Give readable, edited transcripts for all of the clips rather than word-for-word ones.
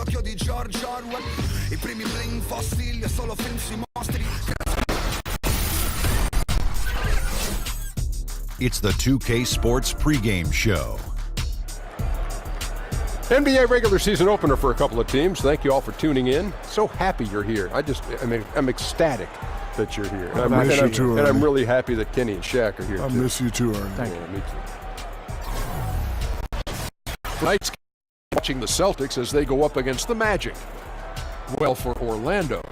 l'occhio di George Orwell. I primi bling fossili e solo film sui mostri. It's the 2K Sports pregame show. NBA regular season opener for a couple of teams. Thank you all for tuning in. So happy you're here. I'm ecstatic that you're here. I miss you too, and I'm really happy that Kenny and Shaq are here, I too. miss you too, Ernie. Thank you. Me too. Tonight's watching the Celtics as they go up against the Magic. Well, for Orlando,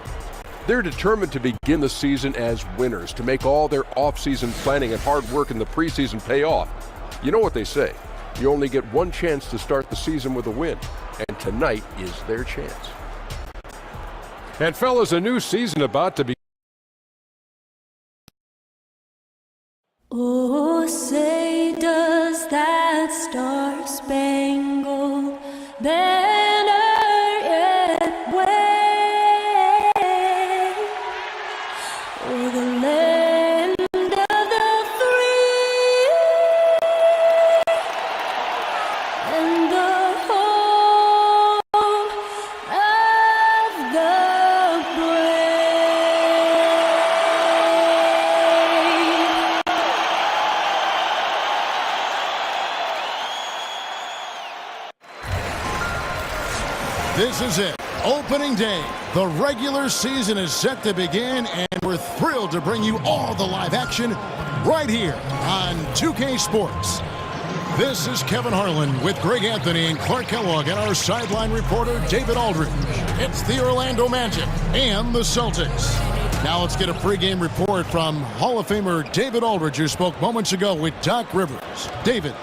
they're determined to begin the season as winners, to make all their off-season planning and hard work in the preseason pay off. You know what they say. You only get one chance to start the season with a win, and tonight is their chance. And fellas, a new season about to begin. Oh, say does that star-spangled banner yet wave o'er the land of the free and the home of the This is it. Opening day. The regular season is set to begin, and we're thrilled to bring you all the live action right here on 2K Sports. This is Kevin Harlan with Greg Anthony and Clark Kellogg and our sideline reporter, David Aldridge. It's the Orlando Magic and the Celtics. Now let's get a pregame report from Hall of Famer David Aldridge, who spoke moments ago with Doc Rivers. David.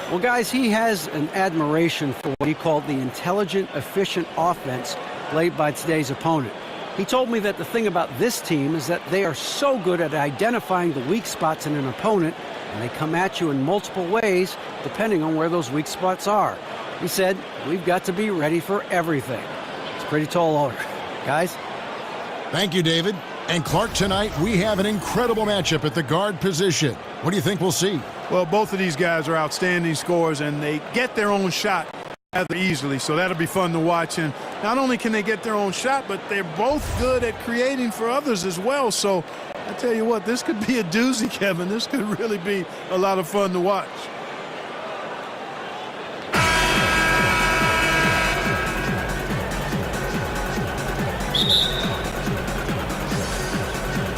Well, guys, he has an admiration for what he called the intelligent, efficient offense played by today's opponent. He told me that the thing about this team is that they are so good at identifying the weak spots in an opponent, and they come at you in multiple ways depending on where those weak spots are. He said, we've got to be ready for everything. It's a pretty tall order. Guys? Thank you, David. And Clark, tonight we have an incredible matchup at the guard position. What do you think we'll see? Well, both of these guys are outstanding scorers, and they get their own shot rather easily, so that'll be fun to watch. And not only can they get their own shot, but they're both good at creating for others as well. So I tell you what, this could be a doozy, Kevin. This could really be a lot of fun to watch.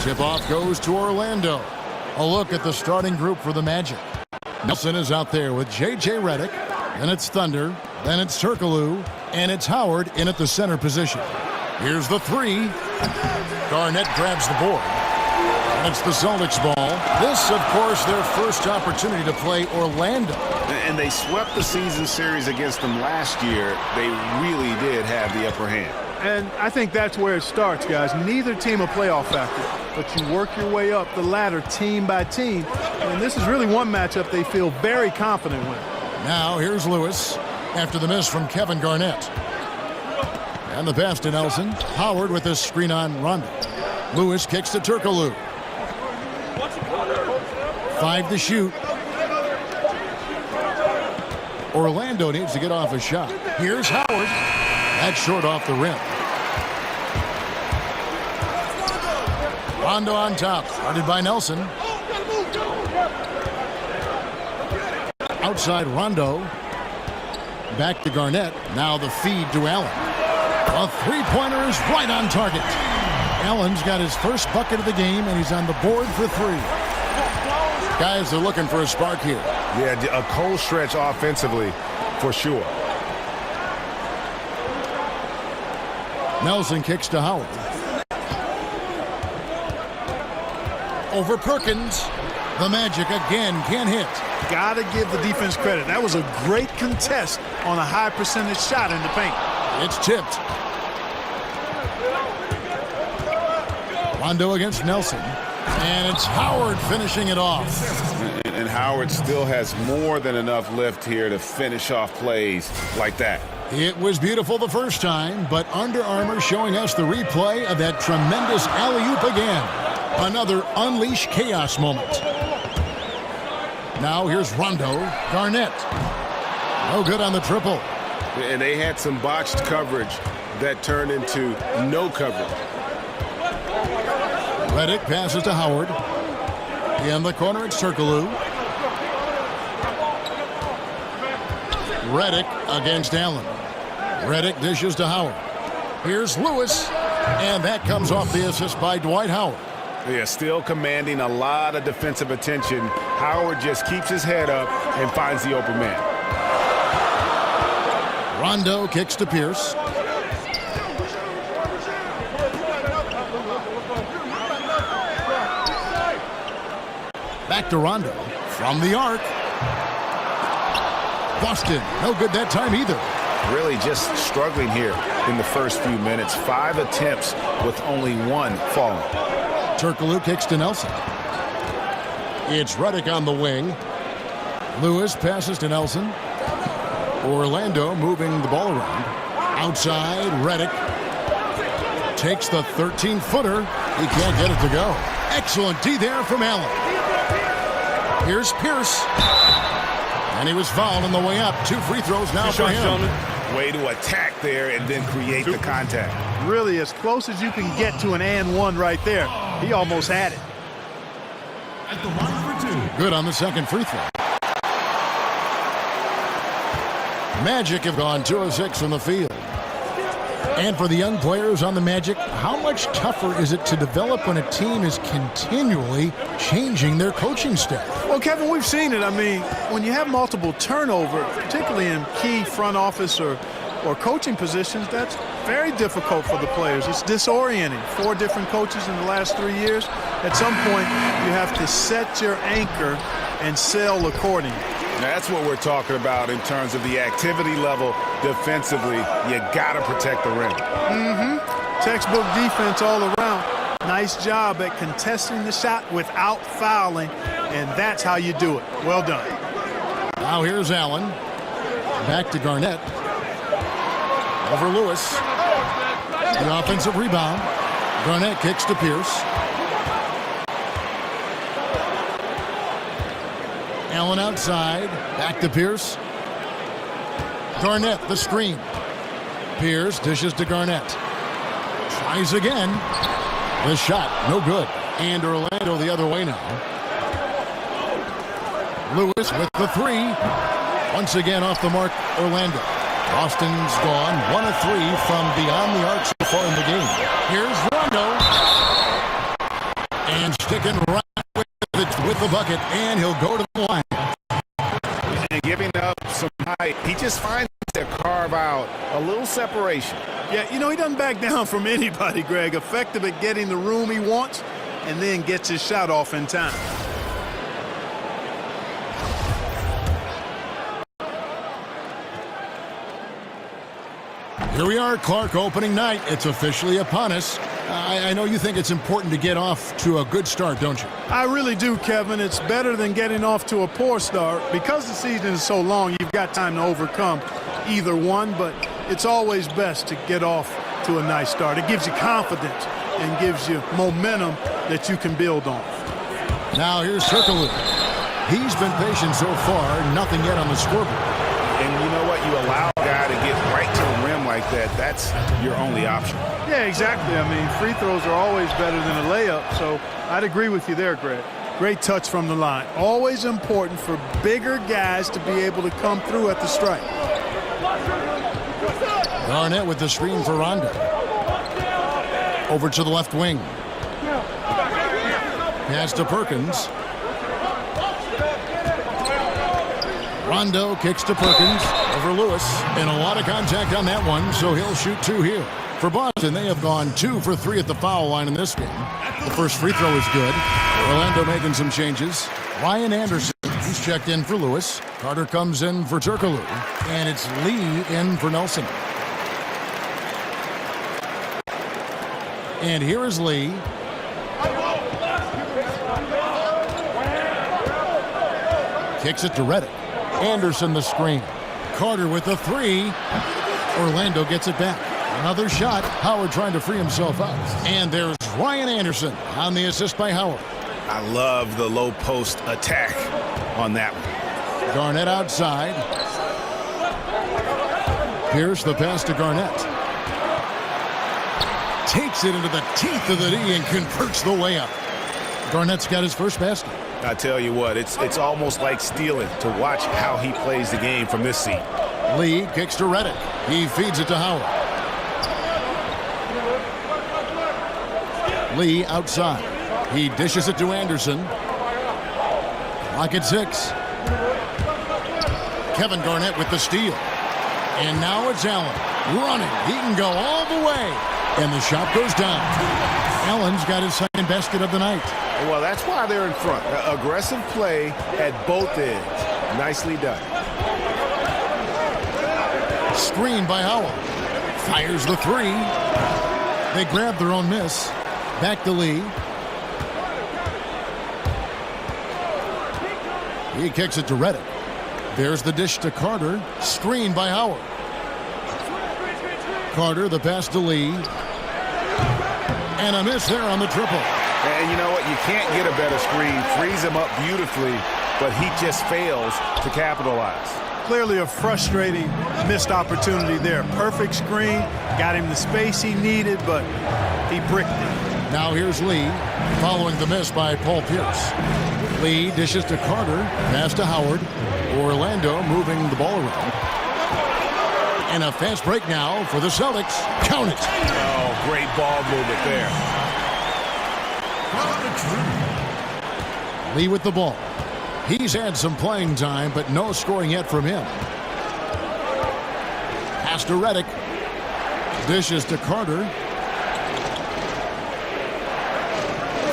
Tip-off goes to Orlando. A look at the starting group for the Magic. Nelson is out there with J.J.Reddick. Then it's Thunder. Then it's H.Turkoglu. And it's Howard in at the center position. Here's the three. Garnett grabs the board. And it's the Celtics ball. This, of course, their first opportunity to play Orlando. And they swept the season series against them last year. They really did have the upper hand. And I think that's where it starts, guys. Neither team a playoff factor, but you work your way up the ladder team by team. And this is really one matchup they feel very confident with. Now here's Lewis after the miss from Kevin Garnett. And the pass to Nelson. Howard with this screen on Rondo. Lewis kicks to H.Turkoglu. 5 to shoot. Orlando needs to get off a shot. Here's Howard. That's short off the rim. Rondo on top. Guarded by Nelson. Outside Rondo. Back to Garnett. Now the feed to Allen. A three-pointer is right on target. Allen's got his first bucket of the game, and he's on the board for 3. Guys, they're looking for a spark here. Yeah, a cold stretch offensively for sure. Nelson kicks to Howard. Over Perkins. The Magic again can't hit. Got to give the defense credit. That was a great contest on a high percentage shot in the paint. It's tipped. Rondo against Nelson. And it's Howard finishing it off. And Howard still has more than enough lift here to finish off plays like that. It was beautiful the first time, but Under Armour showing us the replay of that tremendous alley-oop again. Another unleash chaos moment. Now here's Rondo. Garnett. No good on the triple. And they had some botched coverage that turned into no coverage. Reddick passes to Howard. In the corner, it's H.Turkoglu. Reddick against Allen. Reddick dishes to Howard. Here's Lewis, and that comes off the assist by Dwight Howard. Yeah, still commanding a lot of defensive attention. Howard just keeps his head up and finds the open man. Rondo kicks to Pierce. Back to Rondo from the arc. Boston, no good that time either. Really just struggling here in the first few minutes. 5 attempts with only 1 falling. H.Turkoglu kicks to Nelson. It's Reddick on the wing. Lewis passes to Nelson. Orlando moving the ball around. Outside, Reddick takes the 13-footer. He can't get it to go. Excellent D there from Allen. Here's Pierce. And he was fouled on the way up. 2 free throws now for him. Way to attack there and then create the contact. Really as close as you can get to an and one right there. He almost had it. At the line for 2. Good on the second free throw. Magic have gone 2 of 6 from the field. And for the young players on the Magic, how much tougher is it to develop when a team is continually changing their coaching staff? Well, Kevin, we've seen it. I mean, when you have multiple turnover, particularly in key front office or coaching positions, that's very difficult for the players. It's disorienting. 4 different coaches in the last 3 years. At some point, you have to set your anchor and sail accordingly. That's what we're talking about in terms of the activity level defensively. You got to protect the rim. Textbook defense all around. Nice job at contesting the shot without fouling, and that's how you do it. Well done. Now here's Allen. Back to Garnett. Over Lewis. The offensive rebound. Garnett kicks to Pierce. Allen outside. Back to Pierce. Garnett, the screen. Pierce dishes to Garnett. Tries again. The shot, no good. And Orlando the other way now. Lewis with the 3. Once again off the mark, Orlando. Boston's gone 1 of 3 from beyond the arc so far in the game. Here's Rondo. And sticking right with the bucket, and he'll go to the line. And giving up some height. He just finds to carve out a little separation. Yeah, you know, he doesn't back down from anybody, Greg. Effective at getting the room he wants, and then gets his shot off in time. Here we are, Clark, opening night. It's officially upon us. I know you think it's important to get off to a good start, don't you? I really do, Kevin. It's better than getting off to a poor start. Because the season is so long, you've got time to overcome either one, but it's always best to get off to a nice start. It gives you confidence and gives you momentum that you can build on. Now here's H.Turkoglu. He's been patient so far, nothing yet on the scoreboard. And you know what? You allow a guy to get right to the rim like that. That's your only option. Yeah, exactly. I mean, free throws are always better than a layup, so I'd agree with you there, Greg. Great touch from the line. Always important for bigger guys to be able to come through at the stripe. Garnett with the screen for Rondo. Over to the left wing. Pass to Perkins. Rondo kicks to Perkins over Lewis, and a lot of contact on that one, so he'll shoot 2 here. For Boston, they have gone 2 for 3 at the foul line in this game. The first free throw is good. Orlando making some changes. R.Anderson, he's checked in for Lewis. Carter comes in for H.Turkoglu, and it's Lee in for Nelson. And here is Lee. Kicks it to Reddick. Anderson the screen. Carter with the 3. Orlando gets it back. Another shot. Howard trying to free himself up. And there's R.Anderson on the assist by Howard. I love the low post attack on that one. Garnett outside. Pierce the pass to Garnett. Takes it into the teeth of the D and converts the layup. Garnett's got his first basket. I tell you what, it's almost like stealing to watch how he plays the game from this seat. Lee kicks to Reddick. He feeds it to Howard. Lee outside. He dishes it to Anderson. Clock at 6. Kevin Garnett with the steal. And now it's Allen running. He can go all the way. And the shot goes down. Allen's got his second basket of the night. Well, that's why they're in front. Aggressive play at both ends. Nicely done. Screen by Howard. Fires the 3. They grab their own miss. Back to Lee. He kicks it to Reddick. There's the dish to Carter. Screen by Howard. Carter, the pass to Lee. And a miss there on the triple. And you know what? You can't get a better screen. Frees him up beautifully, but he just fails to capitalize. Clearly a frustrating missed opportunity there. Perfect screen, got him the space he needed, but he bricked it. Now here's Lee, following the miss by P.Pierce. Lee dishes to Carter, pass to Howard. Orlando moving the ball around. And a fast break now for the Celtics. Count it. Oh, great ball movement there. Lee with the ball. He's had some playing time, but no scoring yet from him. Pass to Reddick. Dishes to Carter.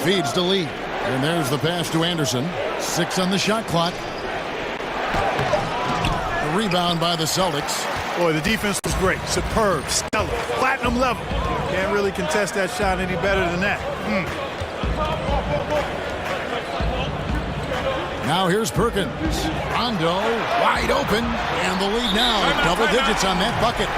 Feeds to Lee. And there's the pass to Anderson. 6 on the shot clock. The rebound by the Celtics. Boy, the defense was great. Superb, stellar, platinum level. Can't really contest that shot any better than that. Now here's Perkins. Rondo wide open. And the lead now. Double digits on that bucket.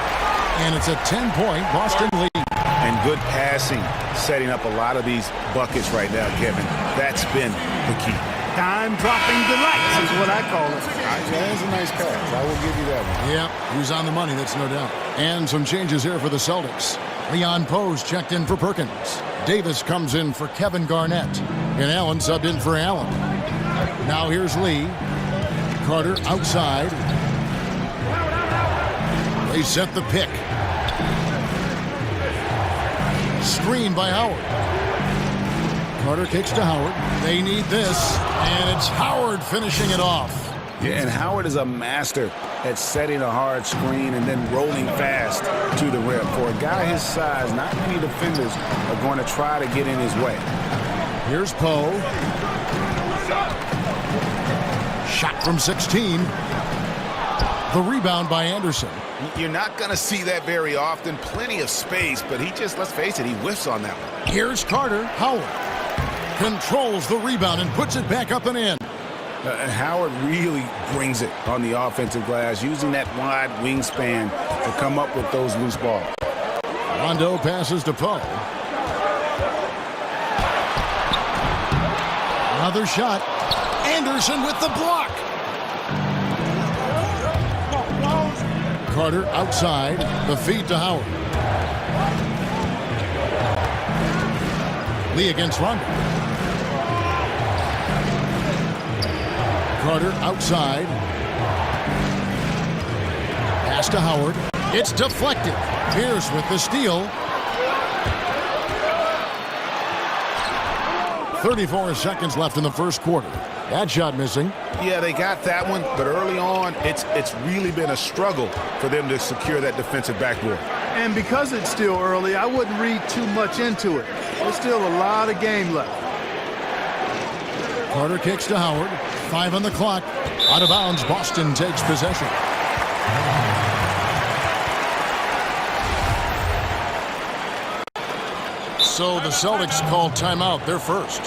And it's a 10-point Boston lead. And good passing, setting up a lot of these buckets right now, Kevin. That's been the key. Time-dropping delights is what I call it. That's a nice pass. I will give you that one. Yeah, he's on the money, that's no doubt. And some changes here for the Celtics. Leon Poe's checked in for Perkins. Davis comes in for Kevin Garnett. And Allen subbed in for Allen. Now here's Lee. Carter outside. They set the pick. Screen by Howard. Carter kicks to Howard. They need this. And it's Howard finishing it off. Yeah, and Howard is a master at setting a hard screen and then rolling fast to the rim. For a guy his size, not many defenders are going to try to get in his way. Here's Poe. Shot from 16. The rebound by Anderson. You're not going to see that very often. Plenty of space, but he just, let's face it, he whiffs on that one. Here's Carter. Howard controls the rebound and puts it back up and in. Howard really brings it on the offensive glass, using that wide wingspan to come up with those loose balls. Rondo passes to Poe. Another shot. Anderson with the block. Carter outside. The feed to Howard. Lee against Rondo. Carter outside. Pass to Howard. It's deflected. Pierce with the steal. 34 seconds left in the first quarter. That shot missing. Yeah, they got that one, but early on, it's really been a struggle for them to secure that defensive backboard. And because it's still early, I wouldn't read too much into it. There's still a lot of game left. Carter kicks to Howard. 5 on the clock. Out of bounds, Boston takes possession. So the Celtics call timeout, their first.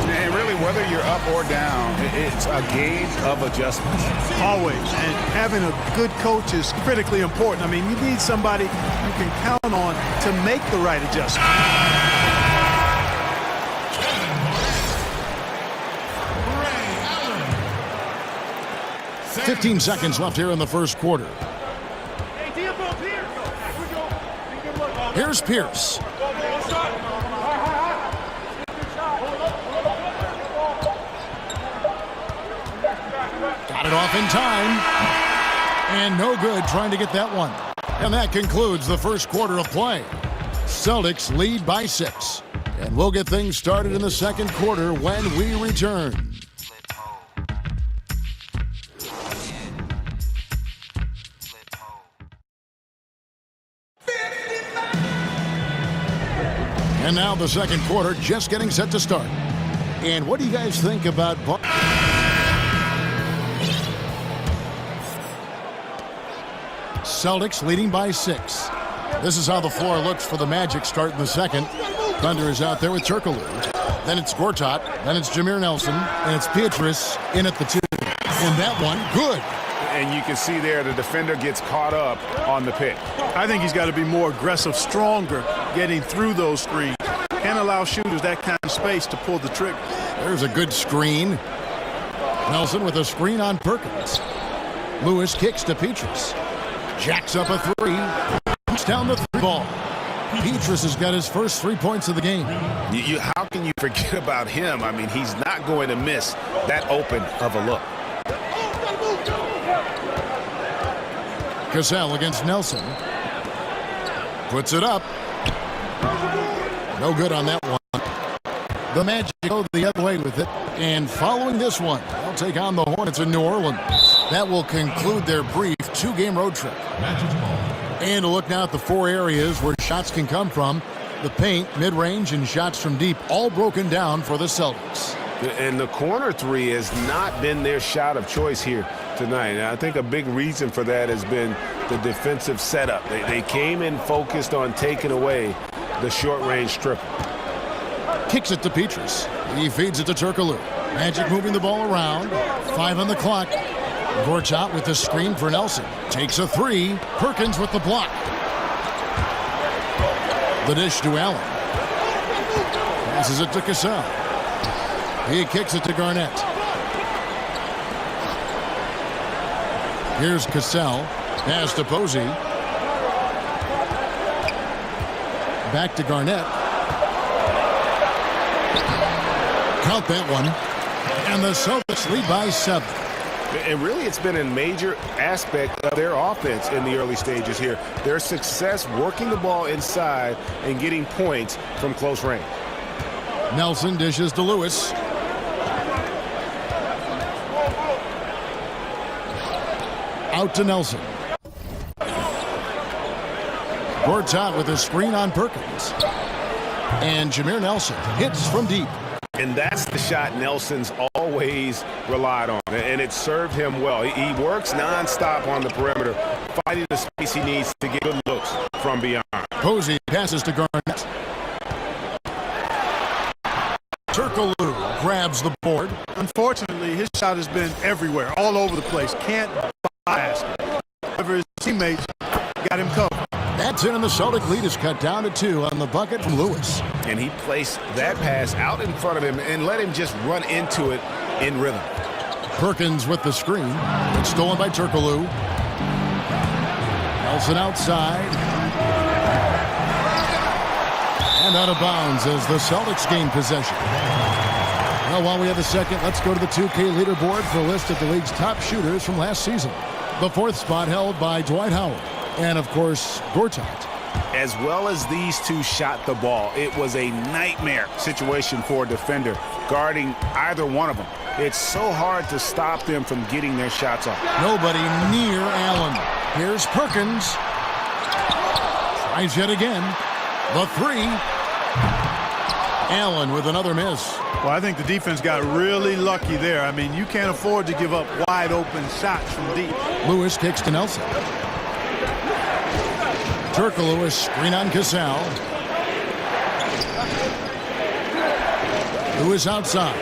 And really, whether you're up or down, it's a game of adjustments. Always. And having a good coach is critically important. I mean, you need somebody you can count on to make the right adjustment. 15 seconds left here in the first quarter. Here's Pierce. Got it off in time. And no good trying to get that one. And that concludes the first quarter of play. Celtics lead by 6. And we'll get things started in the second quarter when we return. And now the second quarter just getting set to start. And what do you guys think about... Celtics leading by 6. This is how the floor looks for the Magic starting the second. Thunder is out there with H.Turkoglu. Then it's Gortat. Then it's J.Nelson. And it's P.Pierce in at the 2. And that one, good. And you can see there the defender gets caught up on the pick. I think he's got to be more aggressive, stronger, getting through those screens. Can't allow shooters that kind of space to pull the trigger. There's a good screen. Nelson with a screen on Perkins. Lewis kicks to P.Pierce. Jacks up a 3. Puts down the 3 ball. P.Pierce has got his first 3 points of the game. How can you forget about him? I mean, he's not going to miss that open of a look. S.Cassell against Nelson. Puts it up. No good on that one. The Magic go the other way with it. And following this one, they'll take on the Hornets in New Orleans. That will conclude their brief 2-game road trip. And a look now at the 4 areas where shots can come from. The paint, mid-range, and shots from deep, all broken down for the Celtics. And the corner 3 has not been their shot of choice here tonight. And I think a big reason for that has been the defensive setup. They came in focused on taking away the short-range triple. Kicks it to P.Pierce. He feeds it to H.Turkoglu. Magic moving the ball around. 5 on the clock. Gortat with the screen for Nelson. Takes a 3. Perkins with the block. The dish to Allen. Passes it to Cassell. He kicks it to Garnett. Here's Cassell. Pass to Posey. Back to Garnett. Count that one. And the Celtics lead by 7. And really, it's been a major aspect of their offense in the early stages here. Their success working the ball inside and getting points from close range. Nelson dishes to Lewis. Out to Nelson. Gortat with a screen on Perkins. And J.Nelson hits from deep. And that's the shot Nelson's always relied on, and it served him well. He works nonstop on the perimeter, finding the space he needs to get good looks from beyond. Posey passes to Garnett. H.Turkoglu grabs the board. Unfortunately, his shot has been everywhere, all over the place. Can't pass. However, his teammates got him covered. That's in, and the Celtic lead is cut down to 2 on the bucket from Lewis. And he placed that pass out in front of him and let him just run into it in rhythm. Perkins with the screen. It's stolen by H.Turkoglu. Nelson outside. And out of bounds as the Celtics gain possession. Well, while we have a second, let's go to the 2K leaderboard for a list of the league's top shooters from last season. The 4th spot held by Dwight Howard. And, of course, Gortat. As well as these two shot the ball, it was a nightmare situation for a defender guarding either one of them. It's so hard to stop them from getting their shots off. Nobody near Allen. Here's Perkins. Tries yet again. The 3. Allen with another miss. Well, I think the defense got really lucky there. I mean, you can't afford to give up wide open shots from deep. Lewis kicks to Nelson. H.Turkoglu screen on Cassell. Lewis outside.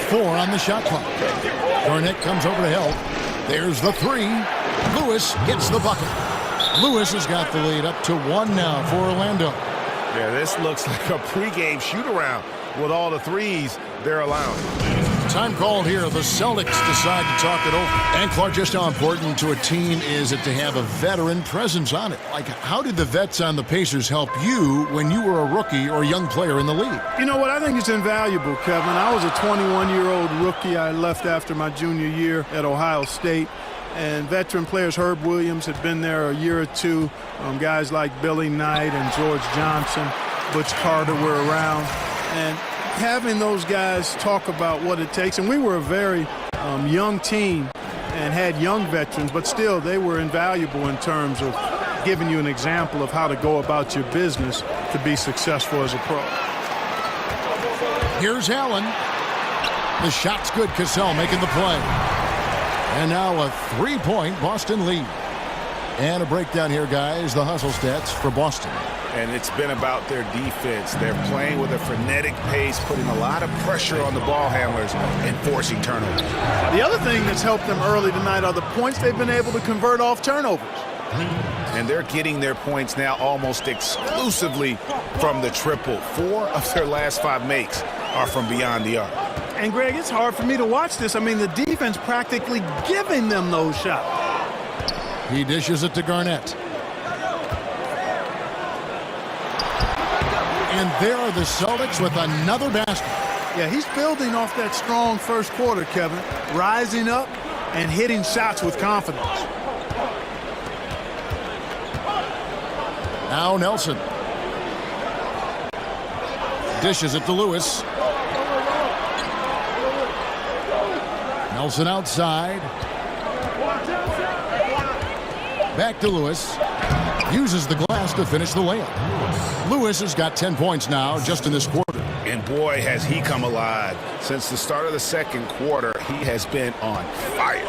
4 on the shot clock. Garnett comes over to help. There's the 3. Lewis gets the bucket. Lewis has got the lead up to 1 now for Orlando. Yeah, this looks like a pregame shoot-around with all the threes they're allowing. Time called here. The Celtics decide to talk it over. And Clark, just how important to a team is it to have a veteran presence on it? Like, how did the vets on the Pacers help you when you were a rookie or young player in the league? You know what? I think it's invaluable, Kevin. I was a 21-year-old rookie. I left after my junior year at Ohio State. And veteran players, Herb Williams had been there a year or two. Guys like Billy Knight and George Johnson, Butch Carter were around. And having those guys talk about what it takes, and we were a very young team and had young veterans, but still they were invaluable in terms of giving you an example of how to go about your business to be successful as a pro. Here's Allen. The shot's good. Cassell making the play. And now a three-point Boston lead. And a breakdown here, guys. The hustle stats for Boston. And it's been about their defense. They're playing with a frenetic pace, putting a lot of pressure on the ball handlers and forcing turnovers. The other thing that's helped them early tonight are the points they've been able to convert off turnovers. And they're getting their points now almost exclusively from the triple. 4 of their last 5 makes are from beyond the arc. And, Greg, it's hard for me to watch this. I mean, the defense practically giving them those shots. He dishes it to Garnett. And there are the Celtics with another basket. Yeah, he's building off that strong first quarter, Kevin. Rising up and hitting shots with confidence. Now Nelson. Dishes it to Lewis. Nelson outside. Back to Lewis. Uses the glass to finish the layup. Lewis has got 10 points now just in this quarter. And boy, has he come alive. Since the start of the second quarter, he has been on fire.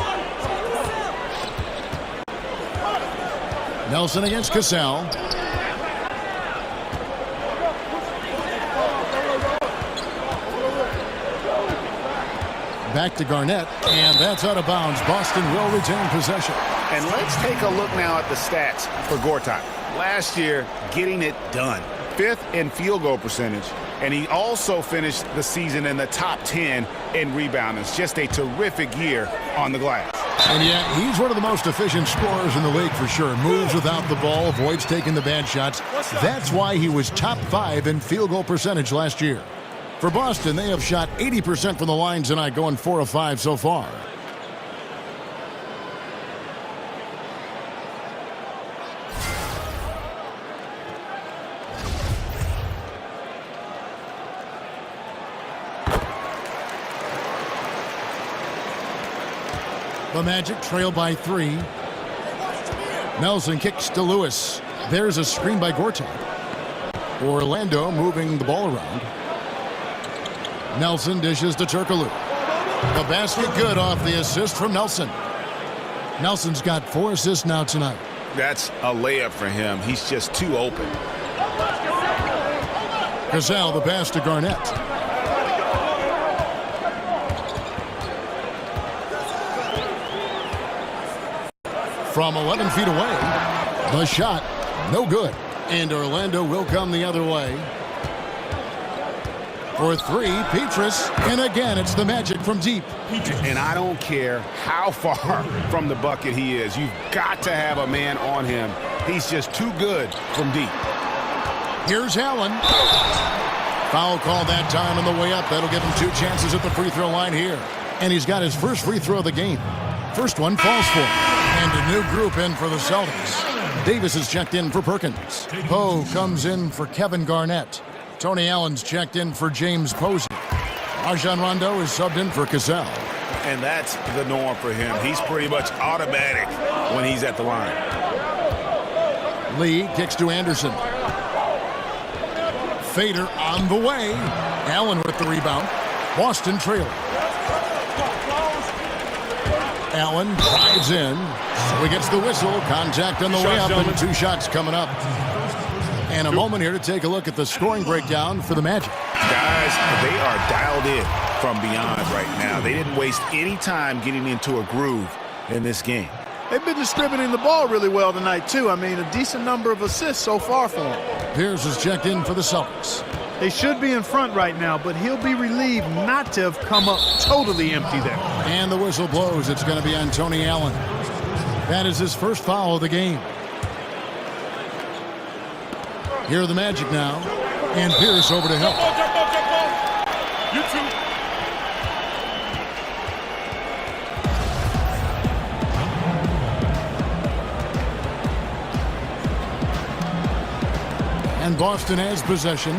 Nelson against Cassell. Back to Garnett, and that's out of bounds. Boston will retain possession. And let's take a look now at the stats for Gortat. Last year, getting it done. 5th in field goal percentage. And he also finished the season in the top 10 in rebounding. It's just a terrific year on the glass. And yeah, he's one of the most efficient scorers in the league for sure. Moves without the ball, avoids taking the bad shots. That's why he was top 5 in field goal percentage last year. For Boston, they have shot 80% from the line tonight, going 4 of 5 so far. The Magic trail by 3. Nelson kicks to Lewis. There's a screen by Gortat. Orlando moving the ball around. Nelson dishes to H.Turkoglu. The basket good off the assist from Nelson. Nelson's got 4 assists now tonight. That's a layup for him. He's just too open. Cassell, the pass to Garnett. From 11 feet away, the shot, no good. And Orlando will come the other way. For 3, M.Pietrus, and again, it's the Magic from deep. And I don't care how far from the bucket he is. You've got to have a man on him. He's just too good from deep. Here's Allen. Foul call that time on the way up. That'll give him 2 chances at the free throw line here. And he's got his first free throw of the game. First one falls for him. And a new group in for the Celtics. Davis is checked in for Perkins. Poe comes in for Kevin Garnett. Tony Allen's checked in for J.Posey. R.Rondo is subbed in for Cassell. And that's the norm for him. He's pretty much automatic when he's at the line. Lee kicks to R.Anderson. Fader on the way. Allen with the rebound. Boston trailing. Allen drives in. So he gets the whistle. Contact on the way up, and 2 shots coming up. And a moment here to take a look at the scoring breakdown for the Magic. Guys, they are dialed in from beyond right now. They didn't waste any time getting into a groove in this game. They've been distributing the ball really well tonight, too. I mean, a decent number of assists so far for them. Pierce is checked in for the Celtics. They should be in front right now, but he'll be relieved not to have come up totally empty there. And the whistle blows. It's going to be on T.Allen. That is his first foul of the game. Here are the Magic now. And Pierce over to help. You two. And Boston has possession.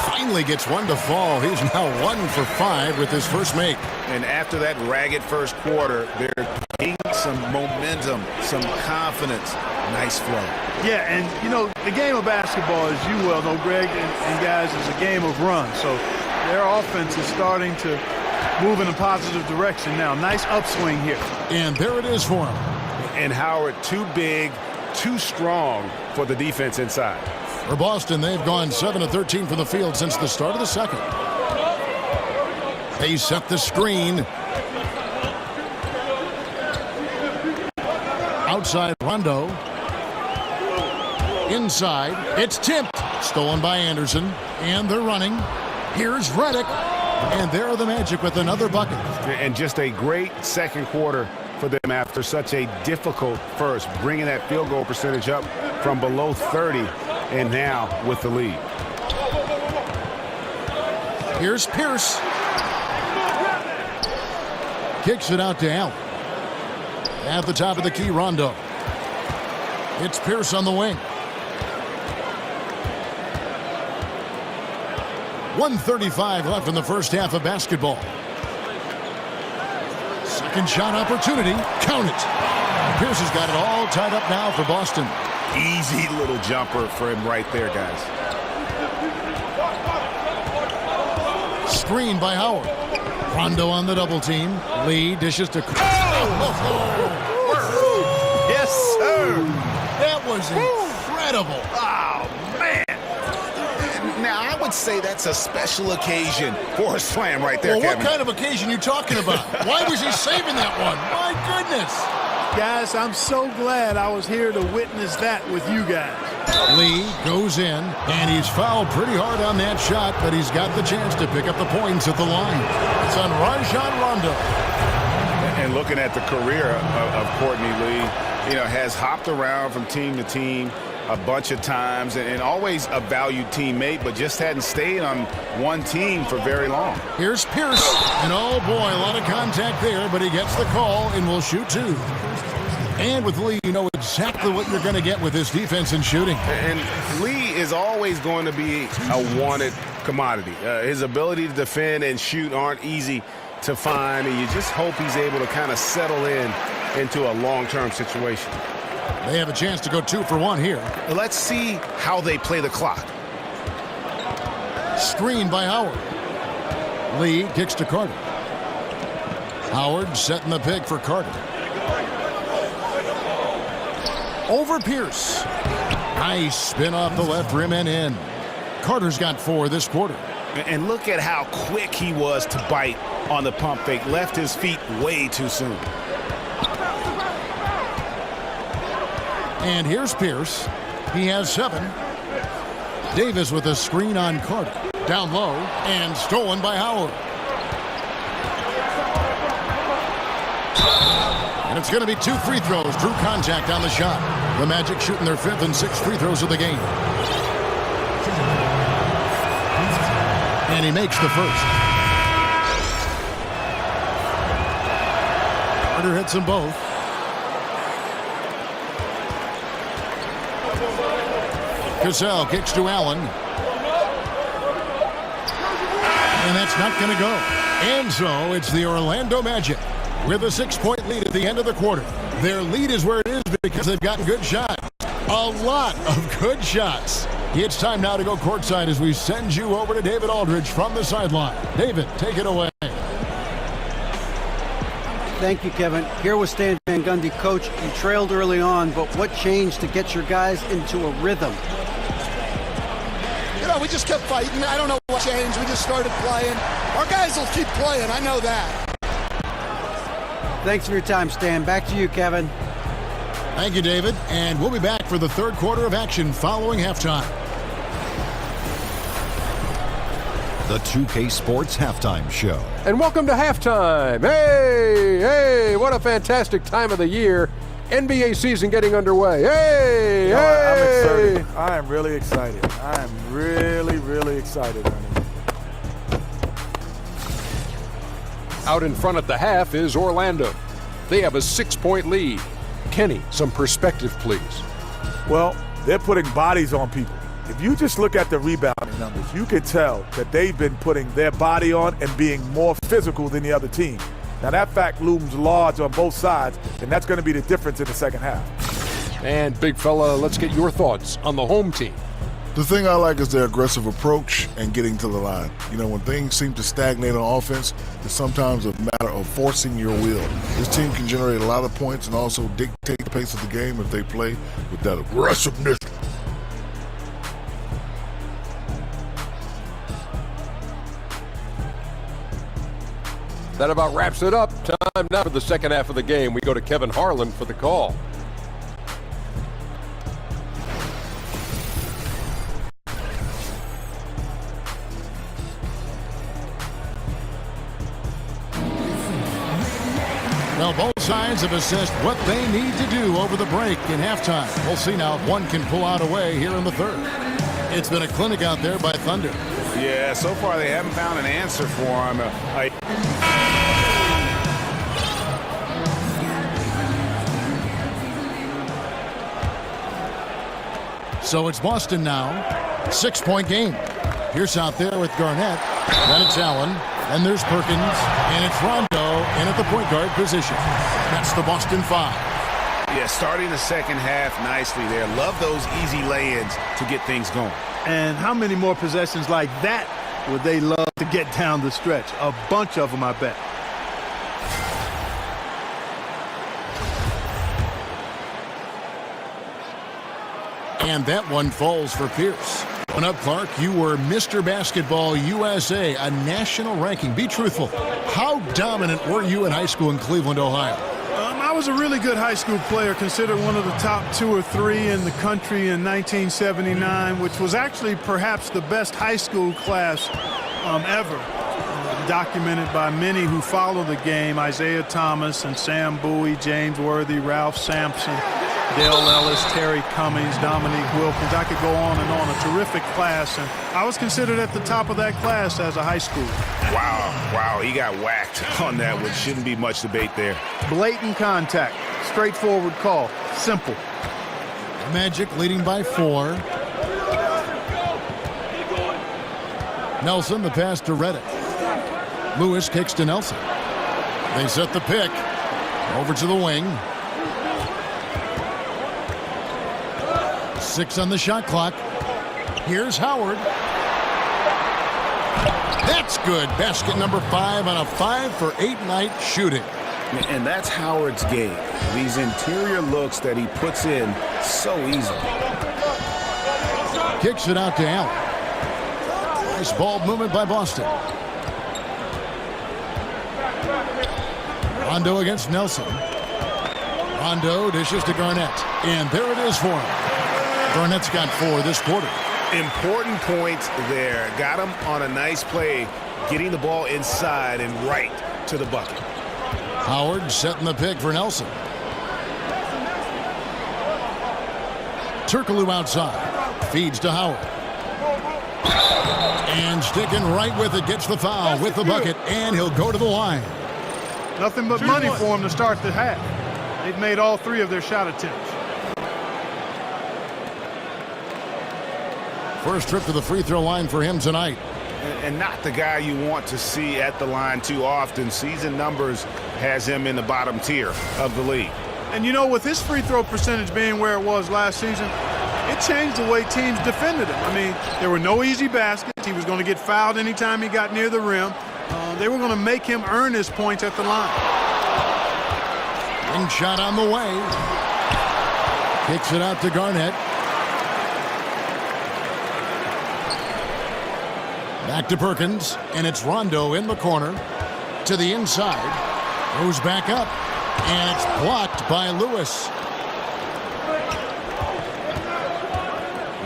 Finally gets one to fall. He's now 1 for 5 with his first make. And after that ragged first quarter, they're getting some momentum, some confidence. Nice flow. Yeah, and, you know, the game of basketball, as you well know, Greg and guys, is a game of runs. So their offense is starting to move in a positive direction now. Nice upswing here. And there it is for him. And Howard, too big, too strong for the defense inside. For Boston, they've gone 7 of 13 from the field since the start of the second. They set the screen. Outside Rondo. Inside. It's tipped. Stolen by Anderson. And they're running. Here's Reddick. And there are the Magic with another bucket. And just a great second quarter for them after such a difficult first, bringing that field goal percentage up from below 30 and now with the lead. Here's Pierce. Kicks it out to Allen. At the top of the key, Rondo. It's Pierce on the wing. 1:35 left in the first half of basketball. Second shot opportunity. Count it. Pierce has got it all tied up now for Boston. Easy little jumper for him right there, guys. Screen by Howard. Rondo on the double team. Lee dishes to... Yes, sir. That was incredible. Oh, man. Now, I would say that's a special occasion for a slam right there, Well, Kevin. what kind of occasion are you talking about? Why was he saving that one? My goodness. Guys, I'm so glad I was here to witness that with you guys. Lee goes in, and he's fouled pretty hard on that shot, but he's got the chance to pick up the points at the line. It's on Rondo. And looking at the career of Courtney Lee, you know, has hopped around from team to team a bunch of times and always a valued teammate, but just hadn't stayed on one team for very long. Here's Pierce, and oh boy, a lot of contact there, but he gets the call and will shoot two. And with Lee, you know exactly what you're going to get with his defense and shooting. And Lee is always going to be a wanted commodity. His ability to defend and shoot aren't easy to find, and you just hope he's able to kind of settle into a long-term situation. They have a chance to go 2 for 1 here. Let's see how they play the clock. Screen by Howard. Lee kicks to Carter. Howard setting the pick for Carter. Over Pierce. Nice spin off the left rim and in. Carter's got 4 this quarter. And look at how quick he was to bite on the pump fake. Left his feet way too soon. And here's Pierce. He has 7. Davis with a screen on Carter. Down low and stolen by Howard. And it's going to be 2 free throws. Drew contact on the shot. The Magic shooting their 5th and 6th free throws of the game. And he makes the first. Carter hits them both. S.Cassell kicks to Allen. And that's not going to go. And so it's the Orlando Magic with a 6-point lead at the end of the quarter. Their lead is where it is because they've gotten good shots. A lot of good shots. It's time now to go courtside as we send you over to David Aldridge from the sideline. David, take it away. Thank you, Kevin. Here was Stan Van Gundy. Coach, you trailed early on, but what changed to get your guys into a rhythm? You know, we just kept fighting. I don't know what changed. We just started playing. Our guys will keep playing. I know that. Thanks for your time, Stan. Back to you, Kevin. Thank you, David. And we'll be back for the third quarter of action following halftime. The 2K Sports Halftime Show. And welcome to halftime. Hey, what a fantastic time of the year. NBA season getting underway. Hey. I'm excited. I am really excited. I am really excited. Out in front at the half is Orlando. They have a 6-point lead. Kenny, some perspective, please. Well, they're putting bodies on people. If you just look at the rebounding numbers, you can tell that they've been putting their body on and being more physical than the other team. Now, that fact looms large on both sides, and that's going to be the difference in the second half. And, big fella, let's get your thoughts on the home team. The thing I like is their aggressive approach and getting to the line. You know, when things seem to stagnate on offense, it's sometimes a matter of forcing your will. This team can generate a lot of points and also dictate the pace of the game if they play with that aggressiveness. That about wraps it up. Time now for the second half of the game. We go to Kevin Harlan for the call. Well, both sides have assessed what they need to do over the break in halftime. We'll see now if one can pull out a way here in the third. It's been a clinic out there by Thunder. Yeah, so far they haven't found an answer for him. So it's Boston now. 6-point game. Pierce out there with Garnett. Then it's Allen. And there's Perkins. And it's Rondo in at the point guard position. That's the Boston 5. Yeah, starting the second half nicely there. Love those easy lay-ins to get things going. And how many more possessions like that would they love to get down the stretch? A bunch of them, I bet. And that one falls for Pierce. Coming up, Clark, you were Mr. Basketball USA, a national ranking. Be truthful. How dominant were you in high school in Cleveland, Ohio? I was a really good high school player, considered one of the top 2 or 3 in the country in 1979, which was actually perhaps the best high school class ever. Documented by many who follow the game: Isaiah Thomas and Sam Bowie, James Worthy, Ralph Sampson, Dale Ellis, Terry Cummings, Dominique Wilkins. I could go on and on. A terrific class, and I was considered at the top of that class as a high schooler. Wow, he got whacked on that one. Shouldn't be much debate there. Blatant contact, straightforward call, simple. Magic leading by 4. Nelson, the pass to Reddick. Lewis kicks to Nelson. They set the pick. Over to the wing. 6 on the shot clock. Here's Howard. That's good. Basket number 5 on a 5-for-8 night shooting. And that's Howard's game. These interior looks that he puts in so easily. Kicks it out to Allen. Nice ball movement by Boston. Rondo against Nelson. Rondo dishes to Garnett. And there it is for him. Garnett's got 4 this quarter. Important points there. Got him on a nice play, getting the ball inside and right to the bucket. Howard setting the pick for Nelson. H.Turkoglu outside. Feeds to Howard. And sticking right with it, gets the foul with the bucket, and he'll go to the line. Nothing but money for him to start the half. They've made all 3 of their shot attempts. First trip to the free throw line for him tonight. And not the guy you want to see at the line too often. Season numbers has him in the bottom tier of the league. And you know, with his free throw percentage being where it was last season, it changed the way teams defended him. I mean, there were no easy baskets. He was going to get fouled anytime he got near the rim. They were going to make him earn his points at the line. Ring shot on the way. Kicks it out to Garnett. Back to Perkins, and it's Rondo in the corner. To the inside. Goes back up. And it's blocked by Lewis.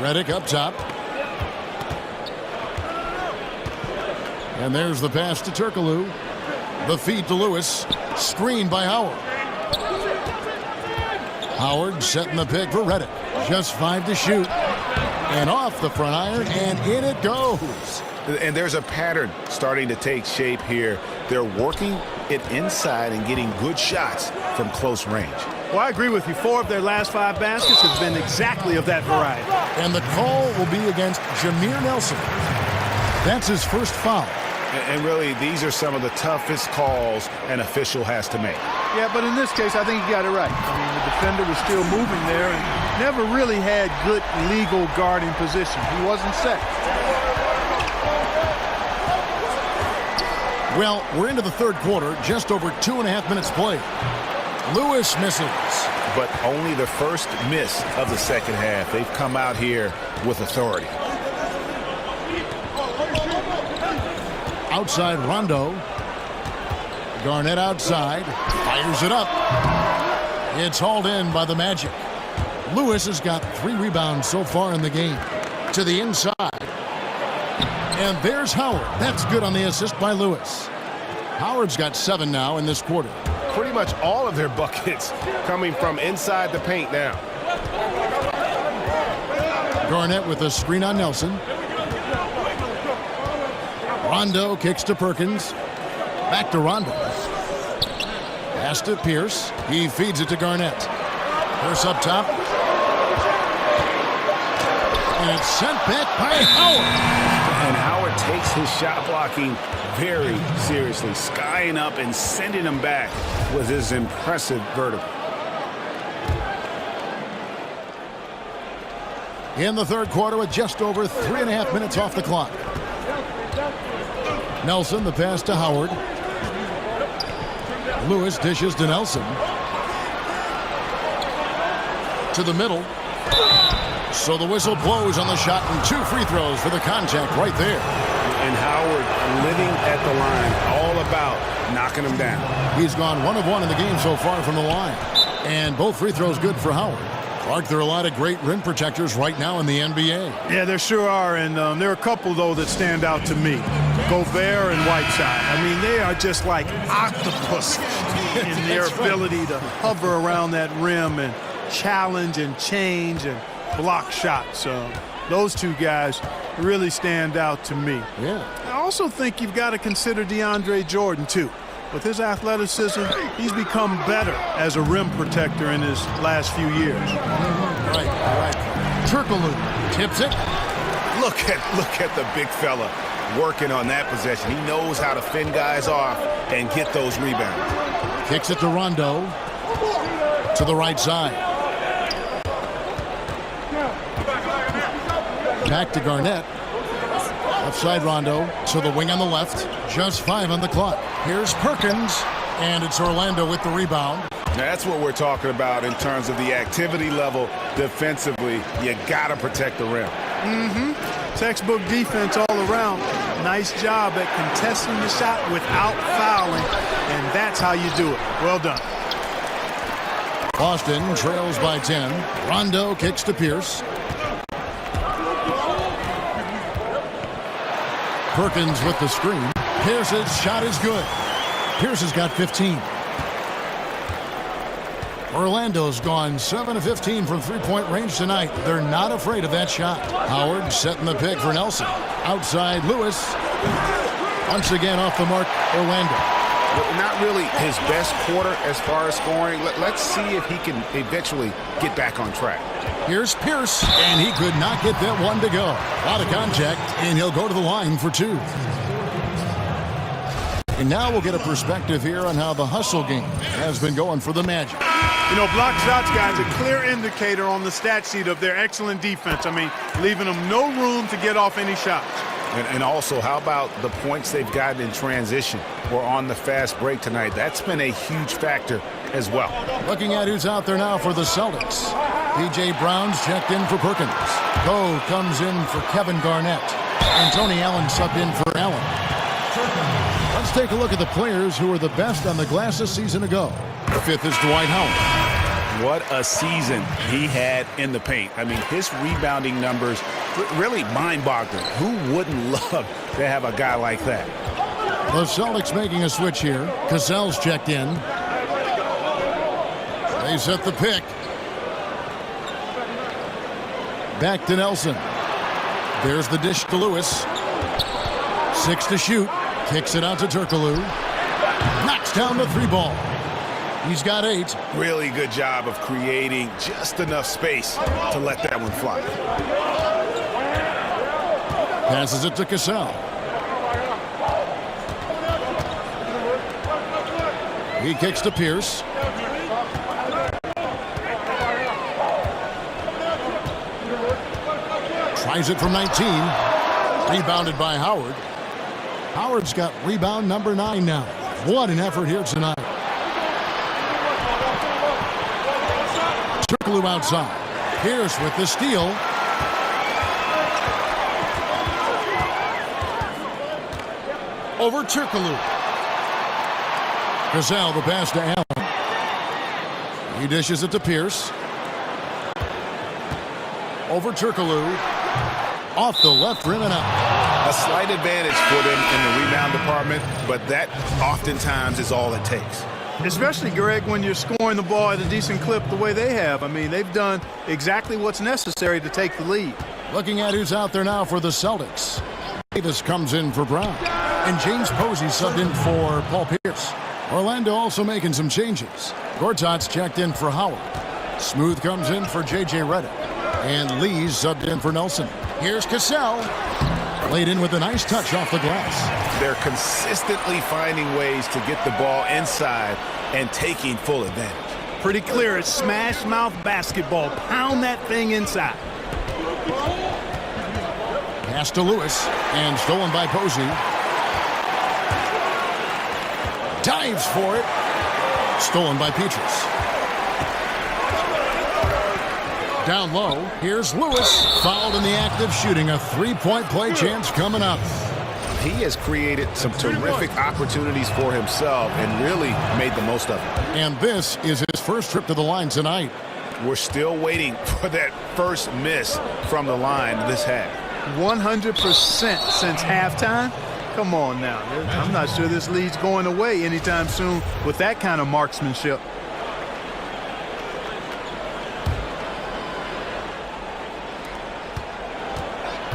Reddick up top. And there's the pass to H.Turkoglu. The feed to Lewis. Screened by Howard. Howard setting the pick for Reddick. Just 5 to shoot. And off the front iron, and in it goes. And there's a pattern starting to take shape here. They're working it inside and getting good shots from close range. Well, I agree with you. 4 of their last 5 baskets have been exactly of that variety. And the call will be against J.Nelson. That's his first foul. And really, these are some of the toughest calls an official has to make. Yeah, but in this case, I think he got it right. I mean, the defender was still moving there and never really had good legal guarding position. He wasn't set. Well, we're into the third quarter, just over 2.5 minutes played. Lewis misses. But only the first miss of the second half. They've come out here with authority. Outside Rondo. Garnett outside. Fires it up. It's hauled in by the Magic. Lewis has got 3 rebounds so far in the game. To the inside. And there's Howard. That's good on the assist by Lewis. Howard's got 7 now in this quarter. Pretty much all of their buckets coming from inside the paint now. Garnett with a screen on Nelson. Rondo kicks to Perkins. Back to Rondo. Pass to Pierce. He feeds it to Garnett. Pierce up top. And it's sent back by Howard. And Howard takes his shot blocking very seriously, skying up and sending him back with his impressive vertical. In the third quarter with just over 3.5 minutes off the clock. Nelson, the pass to Howard. Lewis dishes to Nelson. To the middle. So the whistle blows on the shot and 2 free throws for the contact right there. And Howard living at the line, all about knocking him down. He's gone 1 of 1 in the game so far from the line. And both free throws good for Howard. Clark, there are a lot of great rim protectors right now in the NBA. Yeah, there sure are, and there are a couple, though, that stand out to me. Gobert and Whiteside. I mean, they are just like octopus in their ability to hover around that rim and challenge and change and block shots. Those 2 guys really stand out to me. Yeah. I also think you've got to consider DeAndre Jordan, too. With his athleticism, he's become better as a rim protector in his last few years. Right. H.Turkoglu tips it. Look at the big fella working on that possession. He knows how to fend guys off and get those rebounds. Kicks it to Rondo. To the right side. Back to Garnett. Outside Rondo to the wing on the left. Just 5 on the clock. Here's Perkins. And it's Orlando with the rebound. Now that's what we're talking about in terms of the activity level defensively. You got to protect the rim. Textbook defense all around. Nice job at contesting the shot without fouling. And that's how you do it. Well done. Boston trails by 10. Rondo kicks to Pierce. Perkins with the screen. Pierce's shot is good. Pierce has got 15. Orlando's gone 7 of 15 from three-point range tonight. They're not afraid of that shot. Howard setting the pick for Nelson. Outside Lewis. Once again off the mark, Orlando. Not really his best quarter as far as scoring. Let's see if he can eventually get back on track. Here's Pierce, and he could not get that one to go. Out of contact, and he'll go to the line for 2. And now we'll get a perspective here on how the hustle game has been going for the Magic. You know, block shots, guys, a clear indicator on the stat sheet of their excellent defense. I mean, leaving them no room to get off any shots. And also, how about the points they've gotten in transition or on the fast break tonight? That's been a huge factor as well. Looking at who's out there now for the Celtics. P.J.Brown's checked in for Perkins. Go comes in for Kevin Garnett. And Tony Allen subbed in for Allen. Let's take a look at the players who were the best on the glass a season ago. Fifth is Dwight Howard. What a season he had in the paint. I mean, his rebounding numbers really mind-boggling. Who wouldn't love to have a guy like that? The Celtics making a switch here. Cassell's checked in. They set the pick. Back to Nelson. There's the dish to Lewis. 6 to shoot. Kicks it out to H.Turkoglu. Knocks down the 3 ball. He's got 8. Really good job of creating just enough space to let that one fly. Passes it to Cassell. He kicks to Pierce. Tries it from 19. Rebounded by Howard. Howard's got rebound number 9 now. What an effort here tonight. H.Turkoglu outside. Pierce with the steal. Over H.Turkoglu. Cassell the pass to Allen. He dishes it to Pierce. Over H.Turkoglu. Off the left rim and out. A slight advantage for them in the rebound department, but that oftentimes is all it takes. Especially, Greg, when you're scoring the ball at a decent clip the way they have. I mean, they've done exactly what's necessary to take the lead. Looking at who's out there now for the Celtics. Davis comes in for Brown. And J.Posey subbed in for P.Pierce. Orlando also making some changes. Gortat's checked in for Howard. Smooth comes in for J.J.Reddick. And Lee's subbed in for Nelson. Here's Cassell. Laid in with a nice touch off the glass. They're consistently finding ways to get the ball inside and taking full advantage. Pretty clear. It's smash mouth basketball. Pound that thing inside. Pass to Lewis. And stolen by Posey. Dives for it. Stolen by P.Pierce. Down low, here's Lewis. Fouled in the act of shooting. A 3-point play chance coming up. He has created some terrific opportunities for himself and really made the most of it. And this is his first trip to the line tonight. We're still waiting for that first miss from the line this half. 100% since halftime. Come on now. I'm not sure this lead's going away anytime soon with that kind of marksmanship.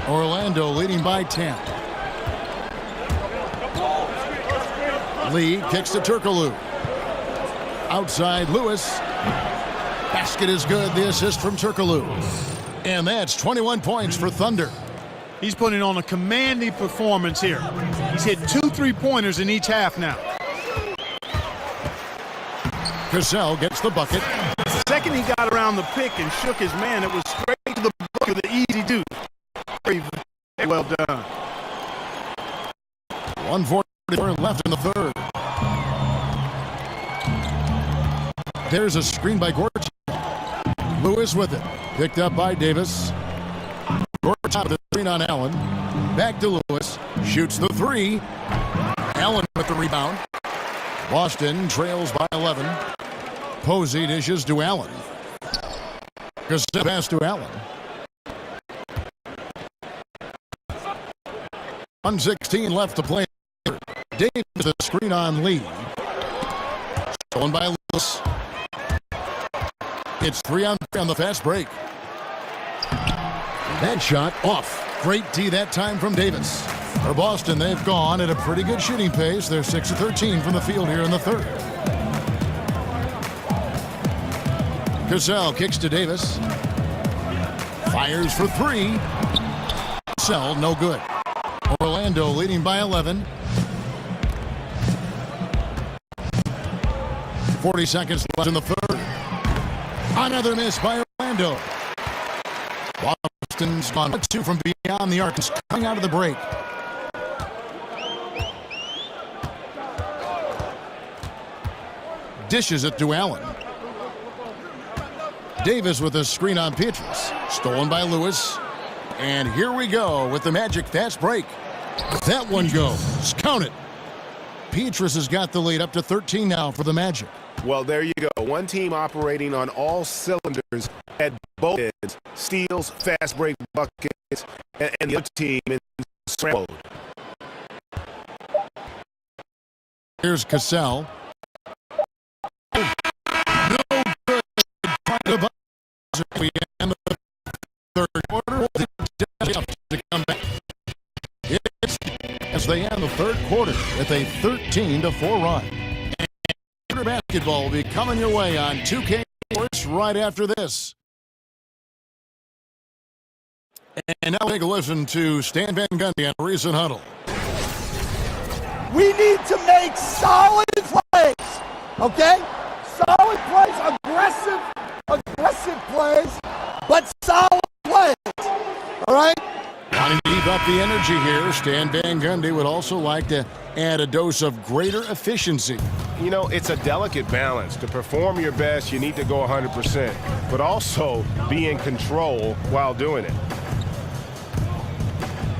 Orlando leading by 10. Lee kicks to H.Turkoglu. Outside Lewis. Basket is good. The assist from H.Turkoglu. And that's 21 points for Thunder. He's putting on a commanding performance here. He's hit 2 3-pointers in each half now. Cassell gets the bucket. The second he got around the pick and shook his man, it was straight to the bucket with an easy deuce. Very well done. 1:44 left in the third. There's a screen by Gortat. Lewis with it. Picked up by Davis. Gortat with the screen on Allen. Back to Lewis. Shoots the 3. Allen with the rebound. Boston trails by 11. Posey dishes to Allen. Cassell pass to Allen. 1:16 left to play. Davis the screen on Lee. Stolen by Lewis. It's 3-on-3 on the fast break. That shot off. Great D that time from Davis. For Boston, they've gone at a pretty good shooting pace. They're 6 of 13 from the field here in the third. Cassell kicks to Davis. Fires for 3. Cassell, no good. Orlando leading by 11. 40 seconds left in the third. Another miss by Orlando. Boston's gone 2 from beyond the arc. Coming out of the break. Dishes it to Allen. Davis with a screen on P.Pierce. Stolen by Lewis. And here we go with the Magic fast break. That one goes. Count it. M.Pietrus has got the lead up to 13 now for the Magic. Well, there you go. One team operating on all cylinders at both ends. Steals, fast break buckets, and the other team in scramble. Here's S.Cassell. No good. We end the third quarter. To come back. As they end the third quarter with a 13-4 run. And basketball will be coming your way on 2K Sports right after this. And now take a listen to Stan Van Gundy on recent huddle. We need to make solid plays, okay? Solid plays, aggressive plays, but solid plays, all right? Wanting to keep up the energy here, Stan Van Gundy would also like to add a dose of greater efficiency. You know, it's a delicate balance. To perform your best, you need to go 100%, but also be in control while doing it.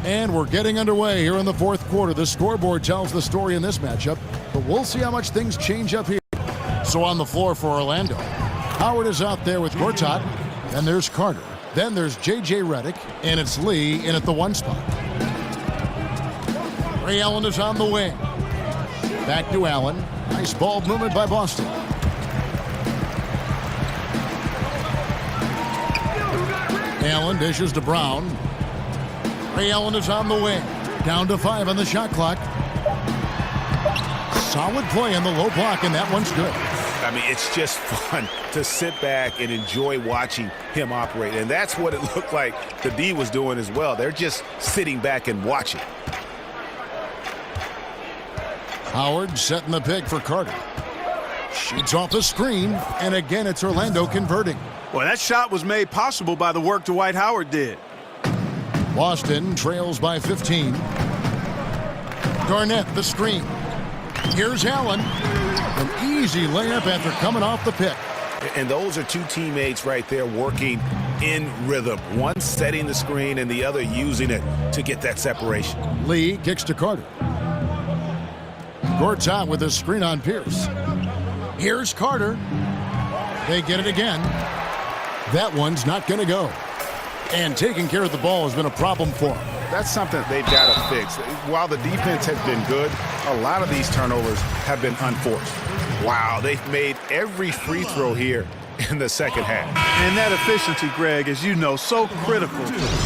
And we're getting underway here in the fourth quarter. The scoreboard tells the story in this matchup, but we'll see how much things change up here. So on the floor for Orlando, Howard is out there with Gortat, and there's Carter. Then there's J.J.Reddick, and it's Lee in at the 1 spot. R.Allen is on the wing. Back to Allen. Nice ball movement by Boston. Allen dishes to Brown. R.Allen is on the wing. Down to 5 on the shot clock. Solid play in the low block, and that one's good. I mean, it's just fun to sit back and enjoy watching him operate. And that's what it looked like the D was doing as well. They're just sitting back and watching. Howard setting the pick for Carter. Shoots off the screen, and again it's Orlando converting. Well, that shot was made possible by the work Dwight Howard did. Boston trails by 15. Garnett the screen. Here's Allen. An easy layup after coming off the pick. And those are two teammates right there working in rhythm. One setting the screen and the other using it to get that separation. Lee kicks to Carter. Gortat with a screen on Pierce. Here's Carter. They get it again. That one's not going to go. And taking care of the ball has been a problem for them. That's something they've got to fix. While the defense has been good, a lot of these turnovers have been unforced. Wow, they've made every free throw here in the second half. And that efficiency, Greg, as you know, so critical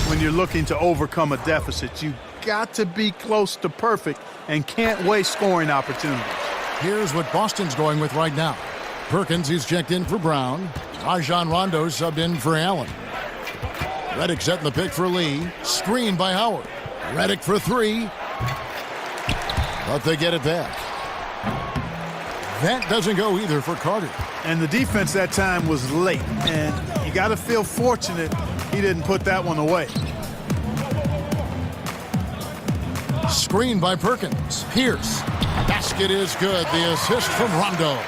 when you're looking to overcome a deficit. You got to be close to perfect and can't waste scoring opportunities. Here's what Boston's going with right now. Perkins, he's checked in for Brown. R.Rondo subbed in for Allen. Reddick setting the pick for Lee. Screen by Howard. Reddick for 3. But they get it back. That doesn't go either for Carter. And the defense that time was late. And you got to feel fortunate he didn't put that one away. Screen by Perkins. Pierce. Basket is good. The assist from Rondo.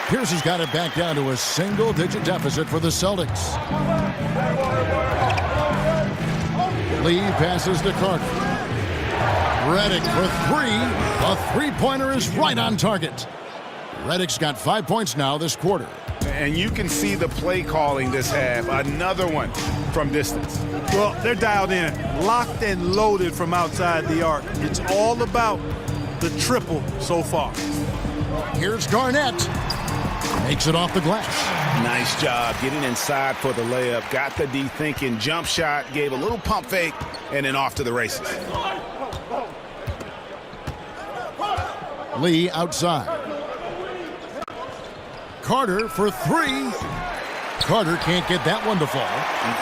Pierce has got it back down to a single-digit deficit for the Celtics. Lee passes to Carter. Reddick for 3. A three-pointer is right on target. Reddick's got 5 points now this quarter. And you can see the play calling this half. Another one from distance. Well, they're dialed in, locked and loaded from outside the arc. It's all about the triple so far. Here's Garnett. Makes it off the glass. Nice job getting inside for the layup. Got the D thinking. Jump shot. Gave a little pump fake. And then off to the races. Lee outside. Carter for 3. Carter can't get that one to fall.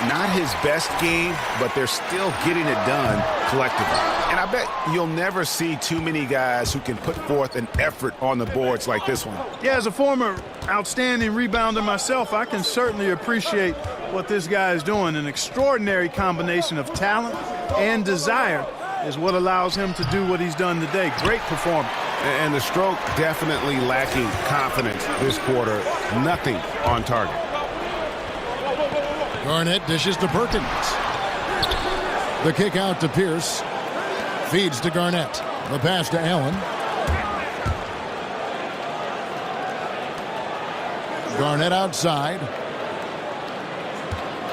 Not his best game, but they're still getting it done collectively. And I bet you'll never see too many guys who can put forth an effort on the boards like this one. Yeah, as a former outstanding rebounder myself, I can certainly appreciate what this guy is doing. An extraordinary combination of talent and desire is what allows him to do what he's done today. Great performance. And the stroke definitely lacking confidence this quarter. Nothing on target. Garnett dishes to Perkins. The kick out to Pierce. Feeds to Garnett. The pass to Allen. Garnett outside.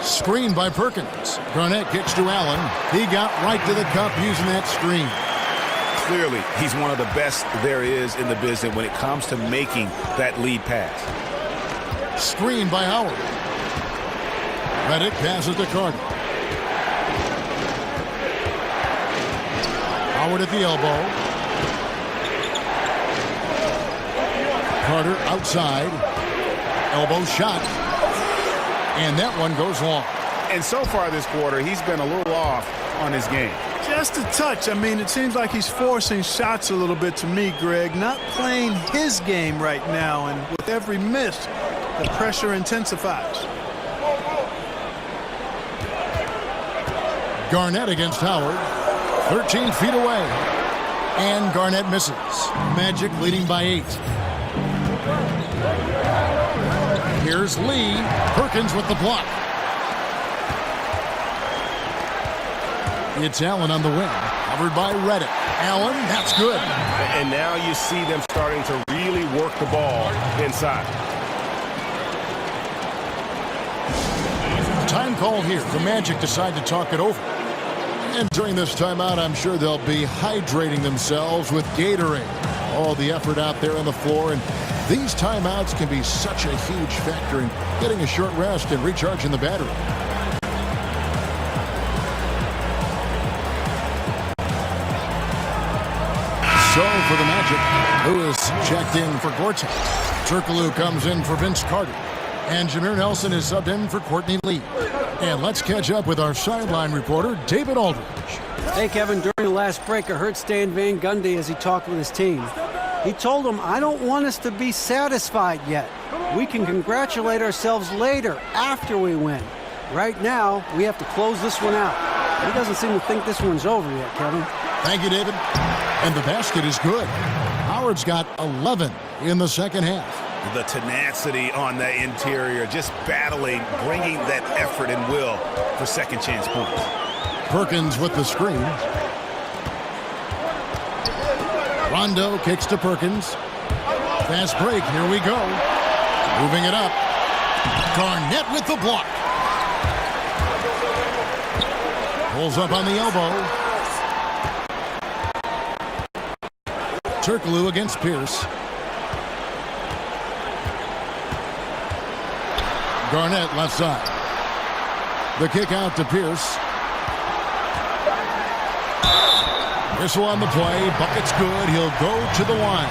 Screen by Perkins. Garnett kicks to Allen. He got right to the cup using that screen. Clearly, he's one of the best there is in the business when it comes to making that lead pass. Screen by Howard. Reddick passes to Carter. Howard at the elbow. Carter outside. Elbow shot. And that one goes long. And so far this quarter, he's been a little off on his game. Just a touch. I mean, it seems like he's forcing shots a little bit to me, Greg. Not playing his game right now, and with every miss, the pressure intensifies. Garnett against Howard. 13 feet away. And Garnett misses. Magic leading by 8. Here's Lee. Perkins with the block. It's Allen on the wing. Covered by Reddick. Allen, that's good. And now you see them starting to really work the ball inside. Time called here. The Magic decide to talk it over. And during this timeout, I'm sure they'll be hydrating themselves with Gatorade. All the effort out there on the floor, and these timeouts can be such a huge factor in getting a short rest and recharging the battery. So for the Magic, Lewis checked in for Gortat. H.Turkoglu comes in for V.Carter. And J.Nelson is subbed in for Lee. And let's catch up with our sideline reporter, David Aldridge. Hey, Kevin, during the last break, I heard Stan Van Gundy as he talked with his team. He told them, I don't want us to be satisfied yet. We can congratulate ourselves later, after we win. Right now, we have to close this one out. He doesn't seem to think this one's over yet, Kevin. Thank you, David. And the basket is good. Howard's got 11 in the second half. The tenacity on the interior, just battling, bringing that effort and will for second chance points. Perkins with the screen. Rondo kicks to Perkins. Fast break, here we go. Moving it up. Garnett with the block. Pulls up on the elbow. H.Turkoglu against Pierce. Garnett left side. The kick out to Pierce. Whistle on the play. Bucket's good. He'll go to the line.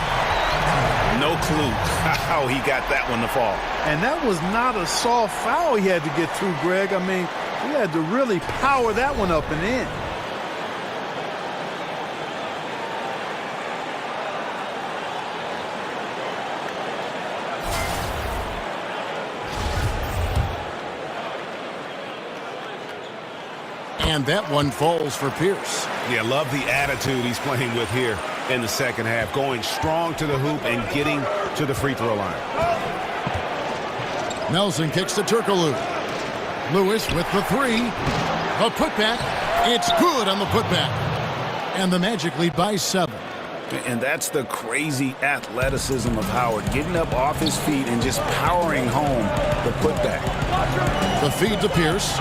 No clue how he got that one to fall. And that was not a soft foul he had to get through, Greg. I mean, he had to really power that one up and in. And that one falls for Pierce. Yeah, love the attitude he's playing with here in the second half. Going strong to the hoop and getting to the free throw line. Nelson kicks to H.Turkoglu. Lewis with the three. The putback. It's good on the putback. And the Magic lead by 7. And that's the crazy athleticism of Howard. Getting up off his feet and just powering home the putback. The feed to Pierce.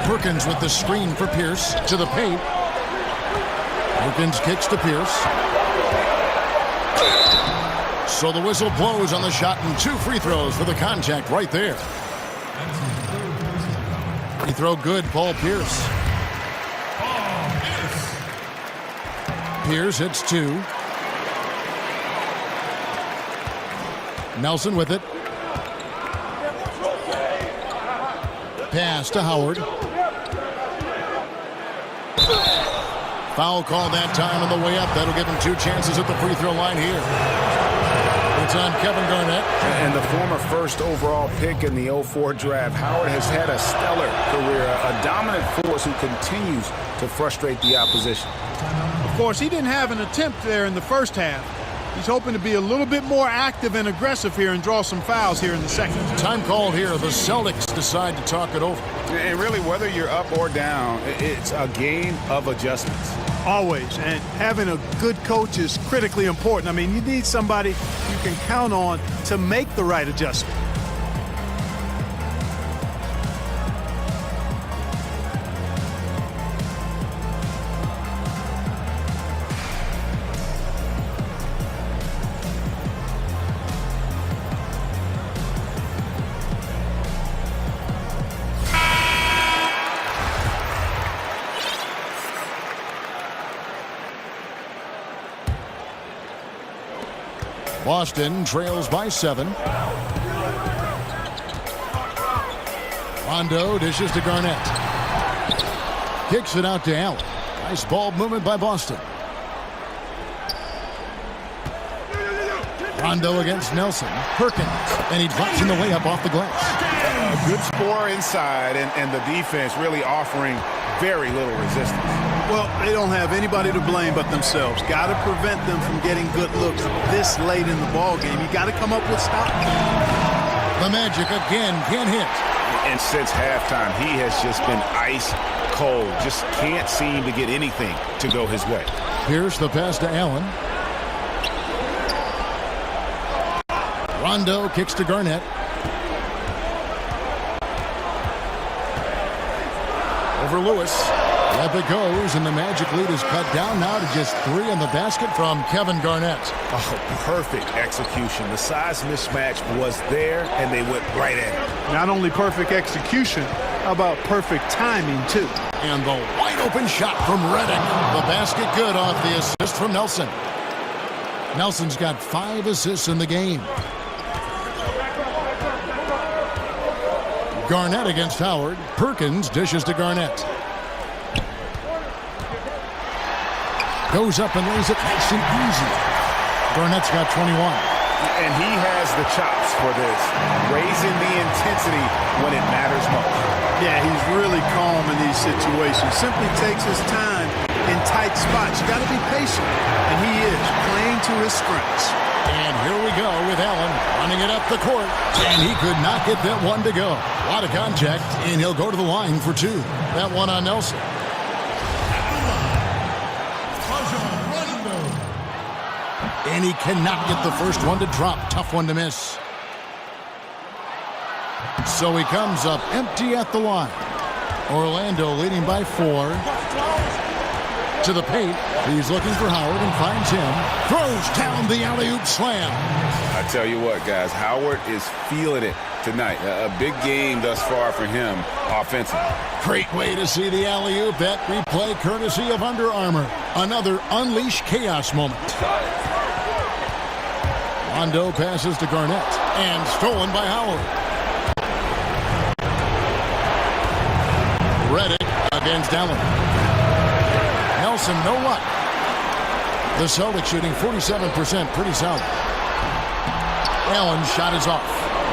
Perkins with the screen for Pierce to the paint. Perkins kicks to Pierce. So the whistle blows on the shot and 2 free throws for the contact right there. Free throw good, P.Pierce. Pierce hits 2. Nelson with it. Pass to Howard. Foul called that time on the way up. That'll give him 2 chances at the free throw line here. It's on Kevin Garnett. And the former first overall pick in the 04 draft, Howard has had a stellar career, a dominant force who continues to frustrate the opposition. Of course, he didn't have an attempt there in the first half, He's hoping to be a little bit more active and aggressive here and draw some fouls here in the second. Time called here. The Celtics decide to talk it over. And really, whether you're up or down, it's a game of adjustments. Always. And having a good coach is critically important. I mean, you need somebody you can count on to make the right adjustment. Boston trails by 7. Rondo dishes to Garnett. Kicks it out to Allen. Nice ball movement by Boston. Rondo against Nelson. Perkins. And he drops in the layup off the glass. A good score inside, and the defense really offering very little resistance. Well, they don't have anybody to blame but themselves. Got to prevent them from getting good looks this late in the ball game. You got to come up with stops. The Magic again can't hit. And since halftime, he has just been ice cold. Just can't seem to get anything to go his way. Pierce the pass to Allen. Rondo kicks to Garnett. Over Lewis. Up it goes, and the Magic lead is cut down now to just 3 in the basket from Kevin Garnett. Oh, perfect execution. The size mismatch was there, and they went right at it. Not only perfect execution, how about perfect timing, too? And the wide open shot from Reddick. The basket good off the assist from Nelson. Nelson's got 5 assists in the game. Garnett against Howard. Perkins dishes to Garnett. Goes up and lays it nice and easy. Garnett's got 21. And he has the chops for this, raising the intensity when it matters most. Yeah, he's really calm in these situations. Simply takes his time in tight spots. You got to be patient, and he is playing to his strengths. And here we go with Allen running it up the court, and he could not get that one to go. A lot of contact, and he'll go to the line for 2. That one on Nelson. And he cannot get the first one to drop. Tough one to miss. So he comes up empty at the line. Orlando leading by 4. To the paint. He's looking for Howard and finds him. Throws down the alley-oop slam. I tell you what, guys, Howard is feeling it tonight. A big game thus far for him offensively. Great way to see the alley-oop. That replay courtesy of Under Armour. Another unleash chaos moment. Rondo passes to Garnett, and stolen by Howard. Reddick against Allen. Nelson, no luck. The Celtics shooting 47%, pretty solid. Allen's shot is off.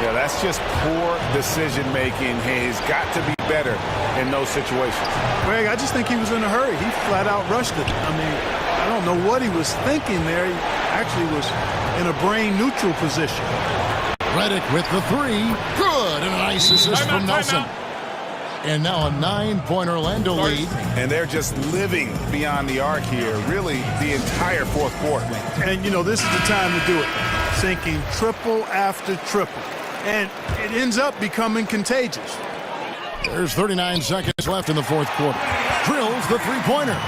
Yeah, that's just poor decision-making. He's got to be better in those situations. Greg, I just think he was in a hurry. He flat out rushed it. I mean, I don't know what he was thinking there. He actually was in a brain-neutral position. Reddick with the 3. Good, and a nice assist from Nelson. And now a 9-point Orlando lead. And they're just living beyond the arc here, really, the entire fourth quarter. And, you know, this is the time to do it. Sinking triple after triple. And it ends up becoming contagious. There's 39 seconds left in the fourth quarter. Drills the 3-pointer.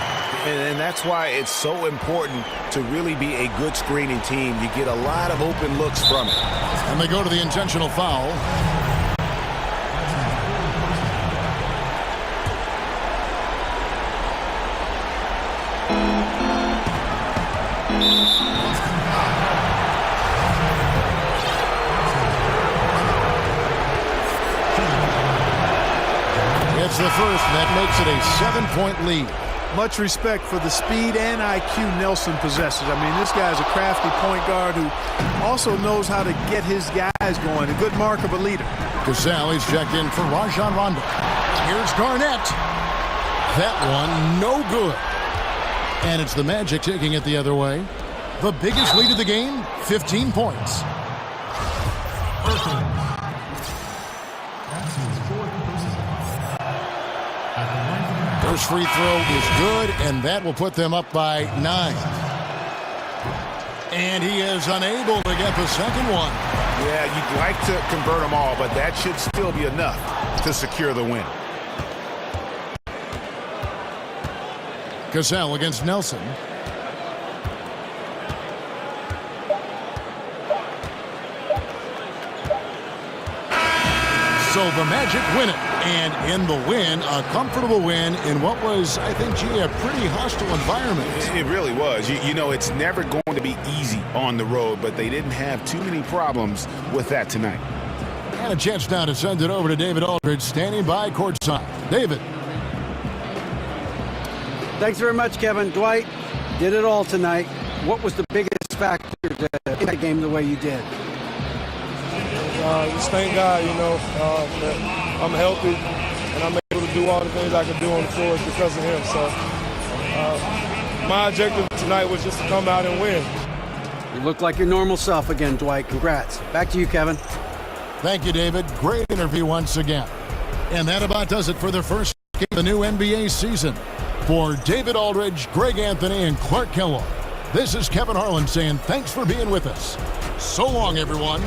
And that's why it's so important to really be a good screening team. You get a lot of open looks from it. And they go to the intentional foul. It's the first, and that makes it a 7-point lead. Much respect for the speed and IQ Nelson possesses. I mean, this guy's a crafty point guard who also knows how to get his guys going. A good mark of a leader. C.Lee is checked in for R.Rondo. Here's Garnett. That one, no good. And it's the Magic taking it the other way. The biggest lead of the game, 15 points. First free throw is good, and that will put them up by 9. And he is unable to get the second one. Yeah, you'd like to convert them all, but that should still be enough to secure the win. Cassell against Nelson. So the Magic win it, and in the win, a comfortable win in what was, I think, a pretty hostile environment. It really was. You know, it's never going to be easy on the road, but they didn't have too many problems with that tonight. And a chance now to send it over to David Aldridge, standing by courtside. David. Thanks very much, Kevin. Dwight did it all tonight. What was the biggest factor to hit the game the way you did? Just thank God, that I'm healthy and I'm able to do all the things I can do on the floor because of him. So my objective tonight was just to come out and win. You look like your normal self again, Dwight. Congrats. Back to you, Kevin. Thank you, David. Great interview once again. And that about does it for the first game of the new NBA season. For David Aldridge, Greg Anthony, and Clark Kellogg, this is Kevin Harlan saying thanks for being with us. So long, everyone.